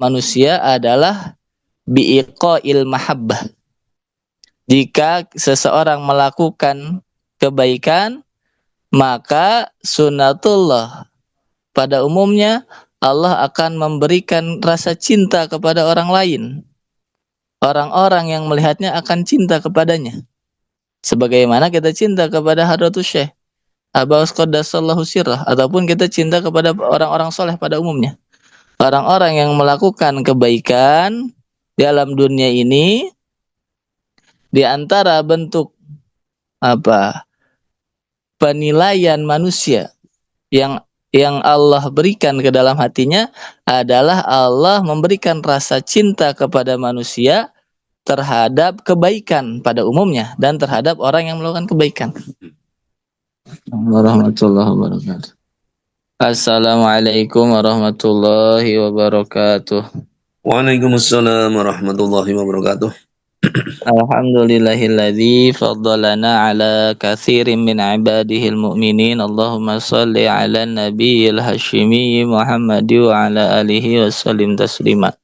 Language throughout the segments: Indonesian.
manusia adalah biiqail mahabbah. Jika seseorang melakukan kebaikan, maka sunnatullah pada umumnya Allah akan memberikan rasa cinta kepada orang lain. Orang-orang yang melihatnya akan cinta kepadanya. Sebagaimana kita cinta kepada Hadratus Syekh Abbas Qaddasallahu sirrah, ataupun kita cinta kepada orang-orang soleh pada umumnya. Orang-orang yang melakukan kebaikan di alam dunia ini, di antara bentuk apa penilaian manusia yang Allah berikan ke dalam hatinya adalah Allah memberikan rasa cinta kepada manusia terhadap kebaikan pada umumnya dan terhadap orang yang melakukan kebaikan. Warahmatullahi wabarakatuh. Assalamualaikum warahmatullahi wabarakatuh. Waalaikumsalam warahmatullahi wabarakatuh. Alhamdulillahilladzi faddalana ala katsirin min ibadihil mu'minin. Allahumma shalli ala nabiyil hashimi Muhammad wa ala alihi wasallim taslima.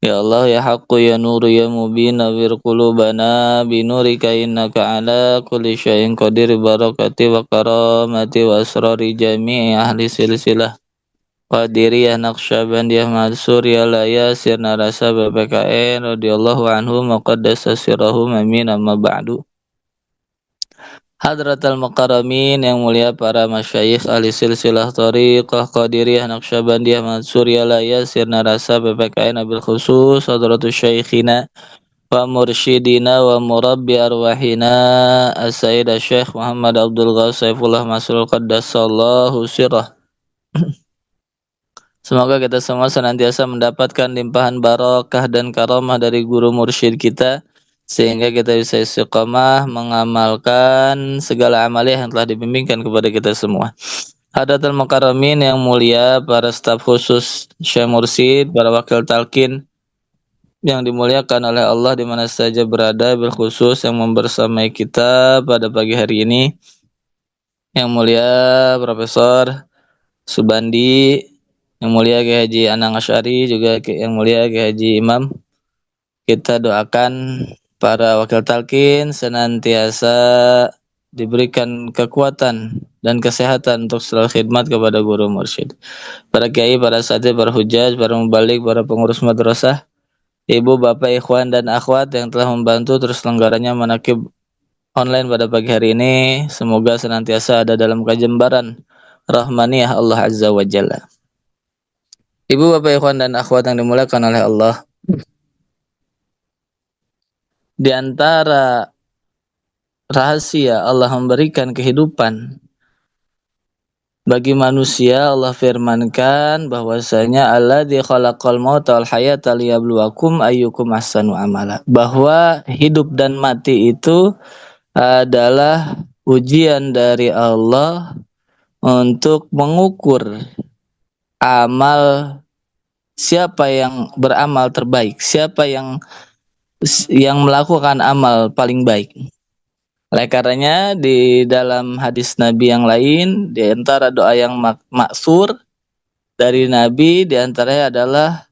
Ya Allah ya haqqu ya nuru ya mubin nawwir qulubana binurika innaka ala kulli syai'in qadir barakati wa karamati wa asrari jami'i ahli silsilah Qadiriyah Naqsyabandiyah Mansuriyah Layasir Narasa BPKN radhiyallahu anhu maqaddasa sirrahum amin amma ba'du. Hadratal Mukarramin yang mulia para masyayikh ahli silsilah Tariqah Qadiriyah Naqsyabandiyah Mansuriyah Layasir Narasa BPKN abil khusus Hadratus Syekhina wa mursyidina wa murabbi arwahina As-Sayyid Syekh Muhammad Abdul Ghas Saifullah Masrul Qaddasallahu sirrah. Semoga kita semua senantiasa mendapatkan limpahan barokah dan karamah dari guru mursyid kita, sehingga kita bisa istiqamah mengamalkan segala amalia yang telah dibimbingkan kepada kita semua. Hadatul Mukarramin yang mulia, para staf khusus Syekh Mursyid, para wakil talqin yang dimuliakan oleh Allah di mana saja berada, bil khusus yang membersamai kita pada pagi hari ini, yang mulia Profesor Subandi, yang mulia Kiai Haji Anang Asy'ari, juga yang mulia Kiai Haji Imam. Kita doakan para wakil talqin senantiasa diberikan kekuatan dan kesehatan untuk selalu khidmat kepada guru mursyid. Para kiai, para satid, para hujaj, para mubalik, para pengurus madrasah, ibu, bapak, ikhwan dan akhwat yang telah membantu terselenggaranya manaqib online pada pagi hari ini, semoga senantiasa ada dalam kejembaran rahmaniyah Allah Azza wa Jalla. Ibu, bapak, ikhwan dan akhwat yang dimuliakan oleh Allah, di antara rahasia Allah memberikan kehidupan bagi manusia, Allah firmankan bahwasanya alladzi khalaqal mauta wal hayata liyabluwakum ayyukum ahsanu amala. Bahwa hidup dan mati itu adalah ujian dari Allah untuk mengukur amal siapa yang beramal terbaik, siapa yang melakukan amal paling baik. Oleh karenanya di dalam hadis Nabi yang lain, di antara doa yang maksur dari Nabi, di antaranya adalah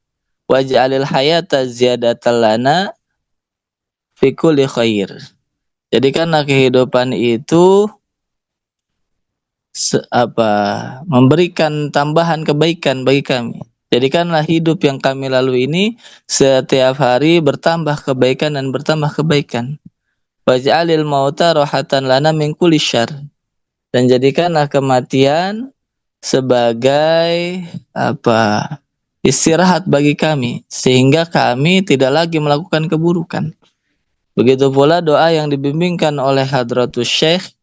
waj'alil hayata ziyadatan lana fi kulli khair. Jadikanlah kehidupan itu memberikan tambahan kebaikan bagi kami. Jadikanlah hidup yang kami lalui ini setiap hari bertambah kebaikan dan bertambah kebaikan. Waj'alil mauta rahatan lana min kulli syarr. Dan jadikanlah kematian sebagai istirahat bagi kami, sehingga kami tidak lagi melakukan keburukan. Begitu pula doa yang dibimbingkan oleh Hadratus Syekh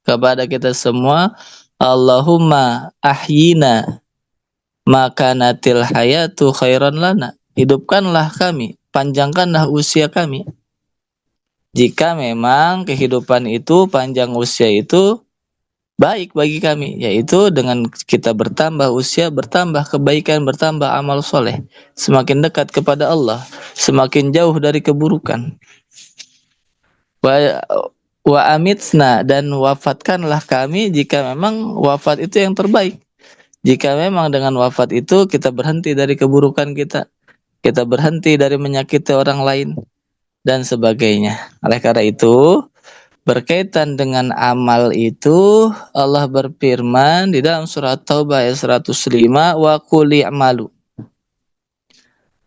kepada kita semua, Allahumma ahyina makanatil hayatu khairan lana. Hidupkanlah kami, panjangkanlah usia kami. Jika memang kehidupan itu, panjang usia itu baik bagi kami, yaitu dengan kita bertambah usia, bertambah kebaikan, bertambah amal soleh, semakin dekat kepada Allah, semakin jauh dari keburukan. Wa amitsna, dan wafatkanlah kami jika memang wafat itu yang terbaik. Jika memang dengan wafat itu kita berhenti dari keburukan kita berhenti dari menyakiti orang lain dan sebagainya. Oleh karena itu, berkaitan dengan amal itu Allah berfirman di dalam surat Taubah ayat 105, wa qul i'malu.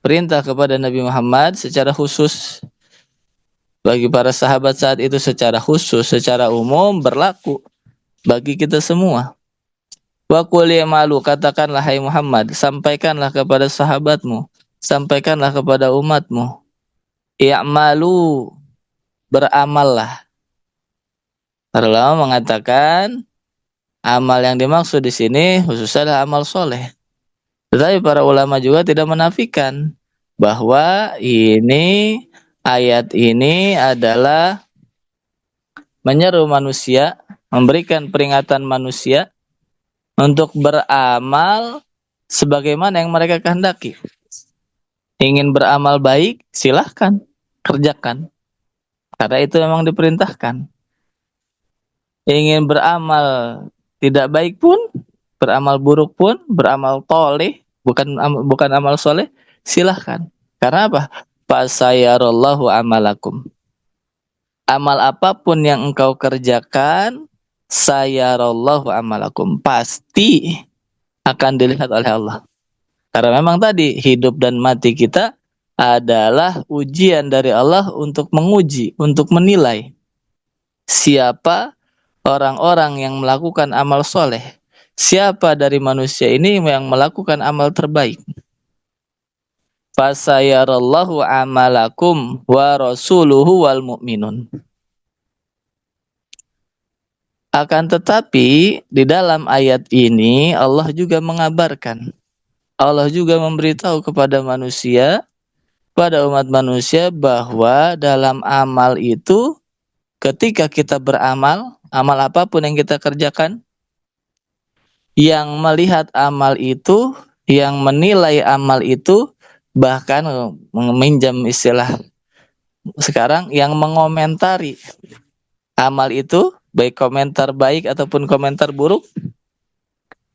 Perintah kepada Nabi Muhammad secara khusus, bagi para sahabat saat itu secara khusus, secara umum berlaku bagi kita semua. Wa qul i'malu, katakanlah hai Muhammad, sampaikanlah kepada sahabatmu, sampaikanlah kepada umatmu, i'malu, beramallah. Para ulama mengatakan amal yang dimaksud di sini khususnya adalah amal soleh. Tetapi para ulama juga tidak menafikan bahwa ayat ini adalah menyeru manusia, memberikan peringatan manusia untuk beramal sebagaimana yang mereka kehendaki. Ingin beramal baik, silahkan kerjakan. Karena itu memang diperintahkan. Ingin beramal tidak baik pun, beramal buruk pun, beramal toleh, bukan amal soleh, silahkan. Karena apa? Fasayarallahu amalakum. Amal apapun yang engkau kerjakan, sayarallahu amalakum. Pasti akan dilihat oleh Allah. Karena memang tadi hidup dan mati kita adalah ujian dari Allah untuk menguji, untuk menilai siapa orang-orang yang melakukan amal soleh. Siapa dari manusia ini yang melakukan amal terbaik? Fasayarallahu amalakum wa rasuluhu wal mu'minun. Akan tetapi di dalam ayat ini Allah juga mengabarkan, Allah juga memberitahu kepada manusia, pada umat manusia, bahwa dalam amal itu ketika kita beramal, amal apapun yang kita kerjakan, yang melihat amal itu, yang menilai amal itu, bahkan meminjam istilah sekarang, yang mengomentari amal itu, baik komentar baik ataupun komentar buruk,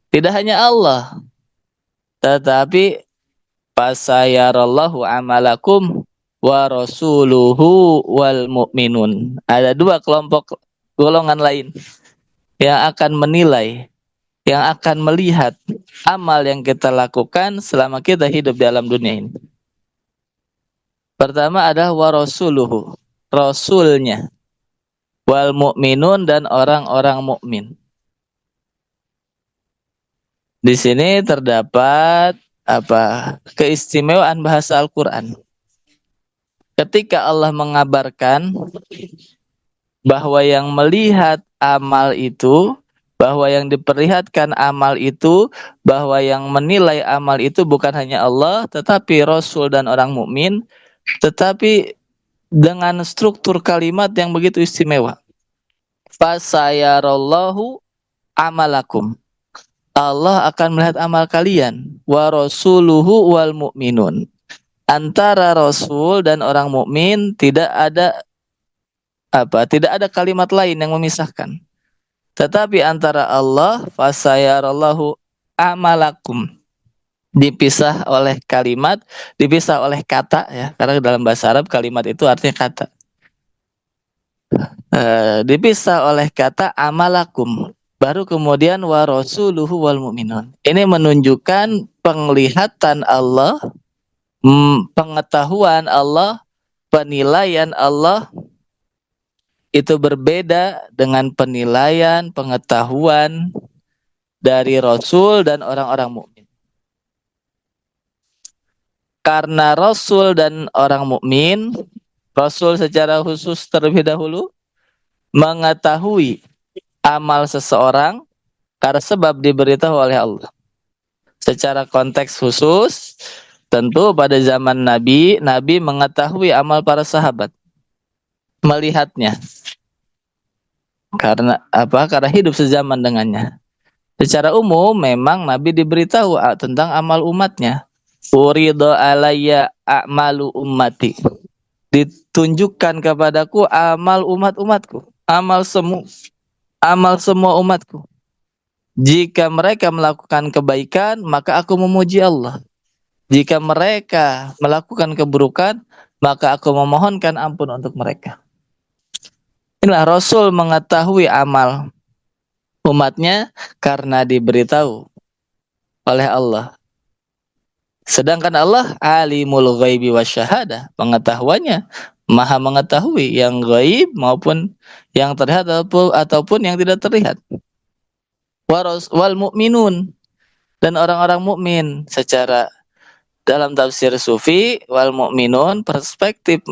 tidak hanya Allah, tetapi fasayarallahu amalakum wa rasuluhu wal mu'minun. Ada dua kelompok golongan lain yang akan menilai, yang akan melihat amal yang kita lakukan selama kita hidup di alam dunia ini. Pertama adalah wa rasuluhu, rasulnya, wal mu'minun, dan orang-orang mukmin. Di sini terdapat keistimewaan bahasa Al-Qur'an. Ketika Allah mengabarkan bahwa yang melihat amal itu, bahwa yang diperlihatkan amal itu, bahwa yang menilai amal itu bukan hanya Allah, tetapi Rasul dan orang mukmin, tetapi dengan struktur kalimat yang begitu istimewa. Fasayarallahu amalakum. Allah akan melihat amal kalian. Wa rasuluhu wal mu'minun. Antara Rasul dan orang mukmin tidak ada kalimat lain yang memisahkan. Tetapi antara Allah, fasayarallahu amalakum, dipisah oleh kalimat, dipisah oleh kata, ya. Karena dalam bahasa Arab kalimat itu artinya kata. Dipisah oleh kata amalakum. Baru kemudian wa rasuluhu wal mu'minun. Ini menunjukkan penglihatan Allah, pengetahuan Allah, penilaian Allah itu berbeda dengan penilaian, pengetahuan dari Rasul dan orang-orang mukmin. Karena Rasul dan orang mukmin, Rasul secara khusus terlebih dahulu mengetahui amal seseorang karena sebab diberitahu oleh Allah. Secara konteks khusus, tentu pada zaman Nabi mengetahui amal para sahabat, melihatnya. Karena hidup sezaman dengannya. Secara umum memang Nabi diberitahu tentang amal umatnya. Uridu alayya a'malu ummati. Ditunjukkan kepadaku amal umat-umatku, amal semua umatku. Jika mereka melakukan kebaikan, maka aku memuji Allah. Jika mereka melakukan keburukan, maka aku memohonkan ampun untuk mereka. Inilah Rasul mengetahui amal umatnya karena diberitahu oleh Allah. Sedangkan Allah alimul ghaibi wasyahadah, pengetahuannya maha mengetahui yang gaib maupun yang terlihat ataupun yang tidak terlihat. Wal mu'minun, dan orang-orang mukmin secara dalam tafsir sufi, wal mu'minun, perspektif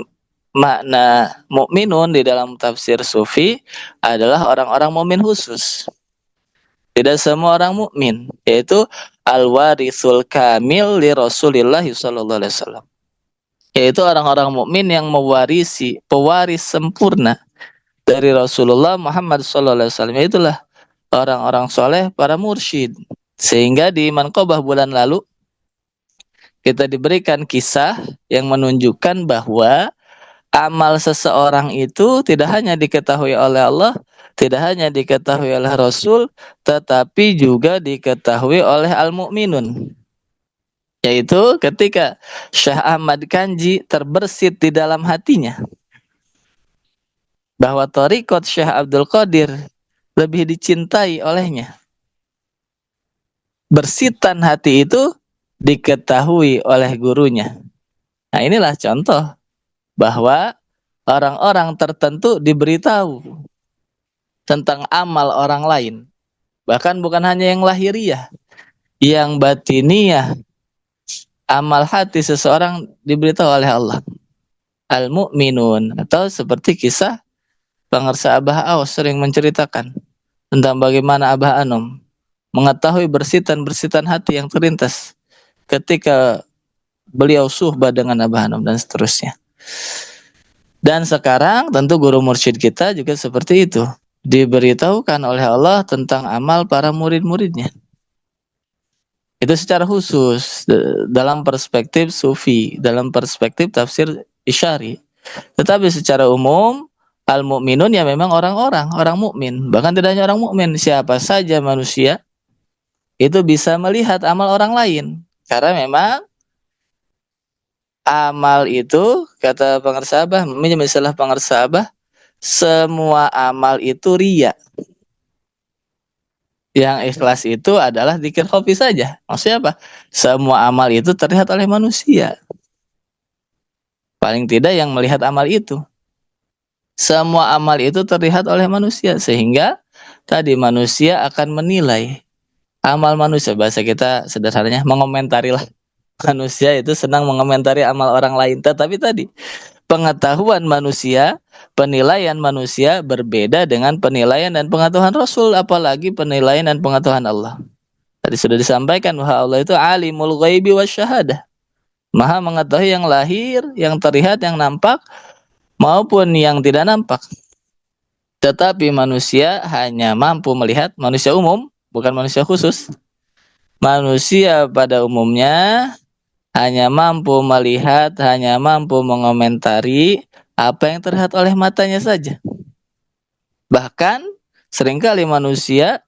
makna mukminun di dalam tafsir sufi adalah orang-orang mukmin khusus. Tidak semua orang mukmin, yaitu al-warisul kamil li Rasulillah sallallahu alaihi wasallam. Yaitu orang-orang mukmin yang mewarisi, pewaris sempurna dari Rasulullah Muhammad sallallahu alaihi wasallam. Itulah orang-orang soleh, para mursyid. Sehingga di Manqobah bulan lalu kita diberikan kisah yang menunjukkan bahwa amal seseorang itu tidak hanya diketahui oleh Allah, tidak hanya diketahui oleh Rasul, tetapi juga diketahui oleh al-mu'minun. Yaitu ketika Syekh Ahmad Kanji terbersit di dalam hatinya bahwa thariqat Syekh Abdul Qadir lebih dicintai olehnya. Bersitan hati itu diketahui oleh gurunya. Nah, inilah contoh bahwa orang-orang tertentu diberitahu tentang amal orang lain. Bahkan bukan hanya yang lahiriah, yang batiniah, amal hati seseorang diberitahu oleh Allah. Al-mu'minun, atau seperti kisah pengarsa Abah Awas sering menceritakan tentang bagaimana Abah Anom mengetahui bersitan-bersitan hati yang terlintas ketika beliau suhbah dengan Abah Anom dan seterusnya. Dan sekarang tentu guru mursyid kita juga seperti itu. Diberitahukan oleh Allah tentang amal para murid-muridnya. Itu secara khusus dalam perspektif sufi, dalam perspektif tafsir isyari. Tetapi secara umum al-mu'minun ya memang orang-orang, orang mukmin. Bahkan tidak hanya orang mukmin, siapa saja manusia itu bisa melihat amal orang lain. Karena memang amal itu, kata pengarsa Abah, misalnya pengarsa Abah, semua amal itu riya. Yang ikhlas itu adalah dzikir khafi saja. Maksudnya apa? Semua amal itu terlihat oleh manusia. Paling tidak yang melihat amal itu. Semua amal itu terlihat oleh manusia. Sehingga tadi manusia akan menilai amal manusia. Bahasa kita sederhananya mengomentari lah. Manusia itu senang mengomentari amal orang lain. Tetapi tadi pengetahuan manusia, penilaian manusia berbeda dengan penilaian dan pengetahuan Rasul, apalagi penilaian dan pengetahuan Allah. Tadi sudah disampaikan bahwa Allah itu alimul ghaibi wasyahadah. Maha mengetahui yang lahir, yang terlihat, yang nampak, maupun yang tidak nampak. Tetapi manusia hanya mampu melihat, manusia umum, bukan manusia khusus. Manusia pada umumnya hanya mampu melihat, hanya mampu mengomentari apa yang terlihat oleh matanya saja. Bahkan seringkali manusia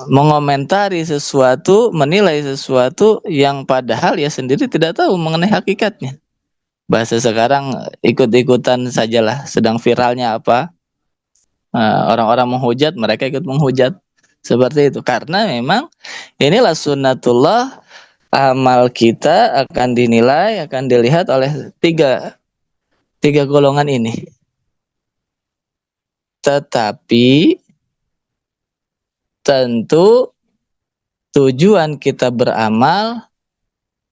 mengomentari sesuatu, menilai sesuatu yang padahal ia sendiri tidak tahu mengenai hakikatnya. Bahasa sekarang ikut-ikutan sajalah, sedang viralnya apa, orang-orang menghujat, mereka ikut menghujat. Seperti itu, karena memang inilah sunnatullah. Amal kita akan dinilai, akan dilihat oleh tiga golongan ini. Tetapi tentu tujuan kita beramal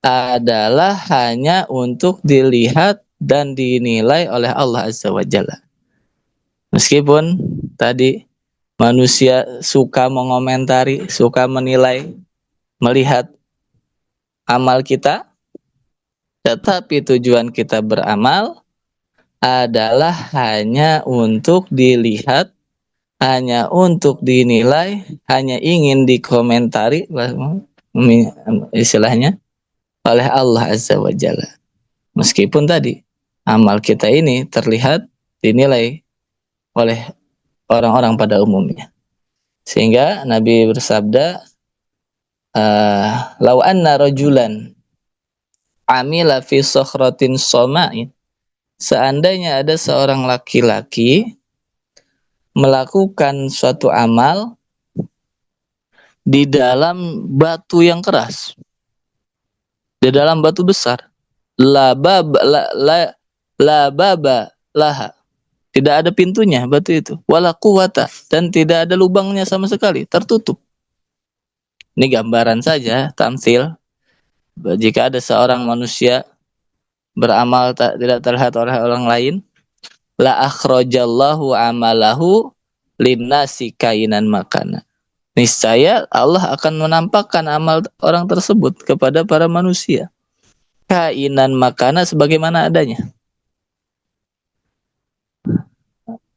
adalah hanya untuk dilihat dan dinilai oleh Allah Azza wa Jalla. Meskipun tadi manusia suka mengomentari, suka menilai, melihat amal kita, tetapi tujuan kita beramal adalah hanya untuk dilihat, hanya untuk dinilai, hanya ingin dikomentari, istilahnya, oleh Allah Azza wa Jalla. Meskipun tadi amal kita ini terlihat, dinilai oleh orang-orang pada umumnya. Sehingga Nabi bersabda, "Lau anna rajulan amila fi sokhratin soma'in." Seandainya ada seorang laki-laki melakukan suatu amal di dalam batu yang keras, di dalam batu besar, la bab la la la baba laha, tidak ada pintunya batu itu, wala quwata, dan tidak ada lubangnya sama sekali, tertutup. Ini gambaran saja, tamsil. Jika ada seorang manusia beramal tidak terlihat oleh orang lain, la akhrajallahu amalahu linnasi kainan makana. Niscaya Allah akan menampakkan amal orang tersebut kepada para manusia. Kainan makana, sebagaimana adanya.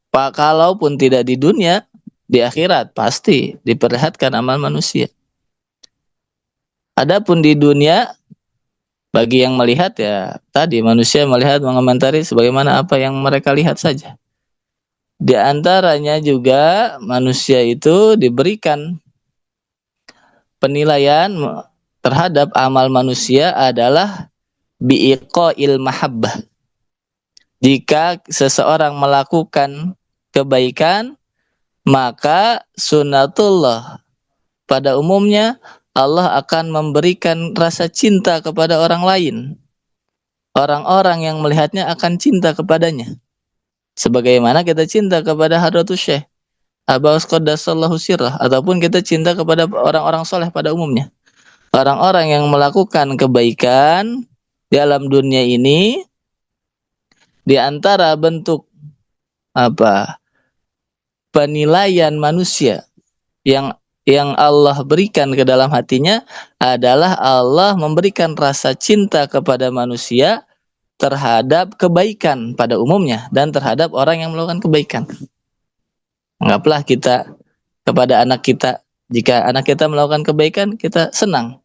Pak, kalaupun tidak di dunia, di akhirat pasti diperlihatkan amal manusia. Adapun di dunia, bagi yang melihat ya tadi manusia melihat, mengomentari sebagaimana apa yang mereka lihat saja. Di antaranya juga manusia itu diberikan penilaian terhadap amal manusia adalah biiqail mahabbah. Jika seseorang melakukan kebaikan, maka sunnatullah, pada umumnya Allah akan memberikan rasa cinta kepada orang lain. Orang-orang yang melihatnya akan cinta kepadanya. Sebagaimana kita cinta kepada Hadratus Syekh Abaus Qaddasallahu sirrah, ataupun kita cinta kepada orang-orang soleh pada umumnya. Orang-orang yang melakukan kebaikan dalam dunia ini, di antara bentuk penilaian manusia yang Allah berikan ke dalam hatinya adalah Allah memberikan rasa cinta kepada manusia terhadap kebaikan pada umumnya dan terhadap orang yang melakukan kebaikan. Anggaplah kita kepada anak kita, jika anak kita melakukan kebaikan, kita senang.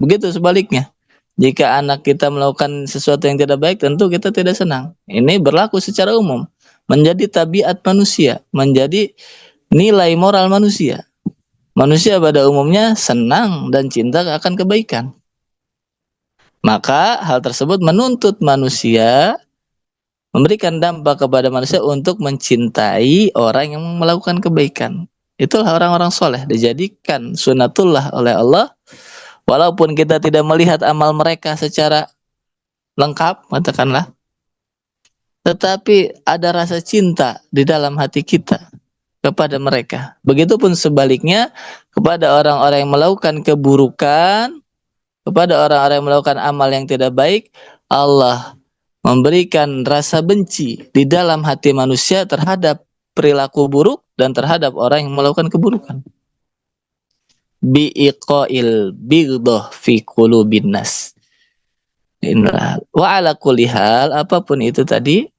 Begitu sebaliknya, jika anak kita melakukan sesuatu yang tidak baik, tentu kita tidak senang. Ini berlaku secara umum, menjadi tabiat manusia, menjadi nilai moral manusia. Manusia pada umumnya senang dan cinta akan kebaikan. Maka hal tersebut menuntut manusia, memberikan dampak kepada manusia untuk mencintai orang yang melakukan kebaikan. Itulah orang-orang soleh, dijadikan sunnatullah oleh Allah. Walaupun kita tidak melihat amal mereka secara lengkap, katakanlah, tetapi ada rasa cinta di dalam hati kita kepada mereka. Begitupun sebaliknya kepada orang-orang yang melakukan keburukan, kepada orang-orang yang melakukan amal yang tidak baik, Allah memberikan rasa benci di dalam hati manusia terhadap perilaku buruk dan terhadap orang yang melakukan keburukan. Biiqail bighdh fi qulubin nas. Inilah wa ala kulli hal, apapun itu tadi,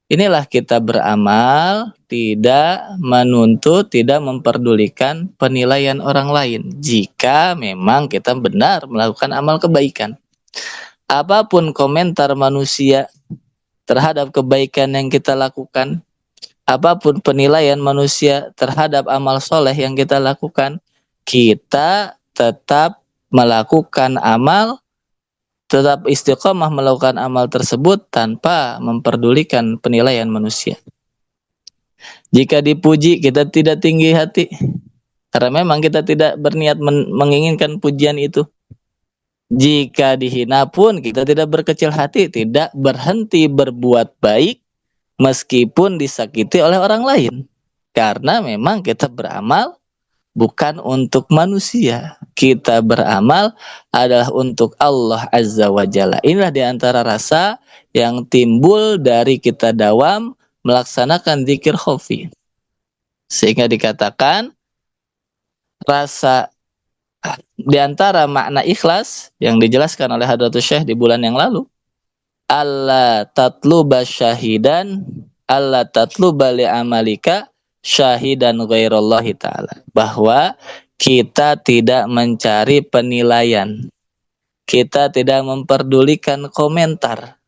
inilah kita beramal tidak menuntut, tidak memperdulikan penilaian orang lain jika memang kita benar melakukan amal kebaikan. Apapun komentar manusia terhadap kebaikan yang kita lakukan, apapun penilaian manusia terhadap amal soleh yang kita lakukan, kita tetap melakukan amal, tetap istiqomah melakukan amal tersebut tanpa memperdulikan penilaian manusia. Jika dipuji, kita tidak tinggi hati, karena memang kita tidak berniat menginginkan pujian itu. Jika dihina pun, kita tidak berkecil hati, tidak berhenti berbuat baik meskipun disakiti oleh orang lain. Karena memang kita beramal bukan untuk manusia. Kita beramal adalah untuk Allah Azza wa Jalla. Inilah diantara rasa yang timbul dari kita dawam melaksanakan zikir khafi. Sehingga dikatakan rasa diantara makna ikhlas yang dijelaskan oleh Hadratus Syekh di bulan yang lalu, Allah tatluba syahidan, Allah tatluba li amalika syahidan ghairallahi ta'ala. Bahwa kita tidak mencari penilaian, kita tidak memperdulikan komentar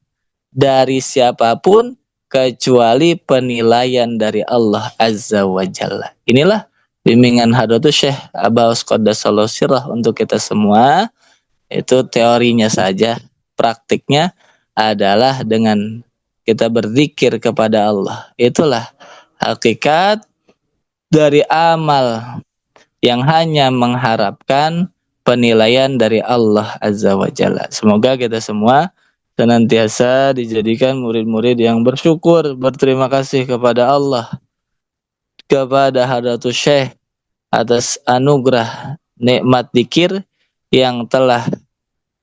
dari siapapun kecuali penilaian dari Allah Azza wa Jalla. Inilah bimbingan Hadratus Syekh Abbas Qaddasallahu Sirrah untuk kita semua. Itu teorinya saja. Praktiknya adalah dengan kita berzikir kepada Allah. Itulah hakikat dari amal yang hanya mengharapkan penilaian dari Allah Azza wa Jalla. Semoga kita semua senantiasa dijadikan murid-murid yang bersyukur, berterima kasih kepada Allah, kepada Hadratus Syekh atas anugerah nikmat dzikir yang telah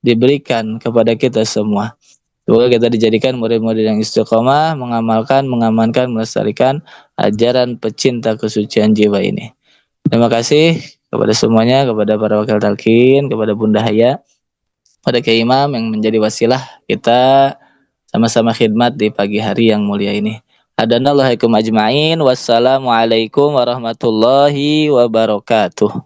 diberikan kepada kita semua. Semoga kita dijadikan murid-murid yang istiqomah, mengamalkan, mengamankan, melestarikan ajaran pecinta kesucian jiwa ini. Terima kasih kepada semuanya, kepada para wakil talqin, kepada Bunda Haya, pada Kiai Imam yang menjadi wasilah kita sama-sama khidmat di pagi hari yang mulia ini. Hadanallahu ajma'in. Wassalamualaikum warahmatullahi wabarakatuh.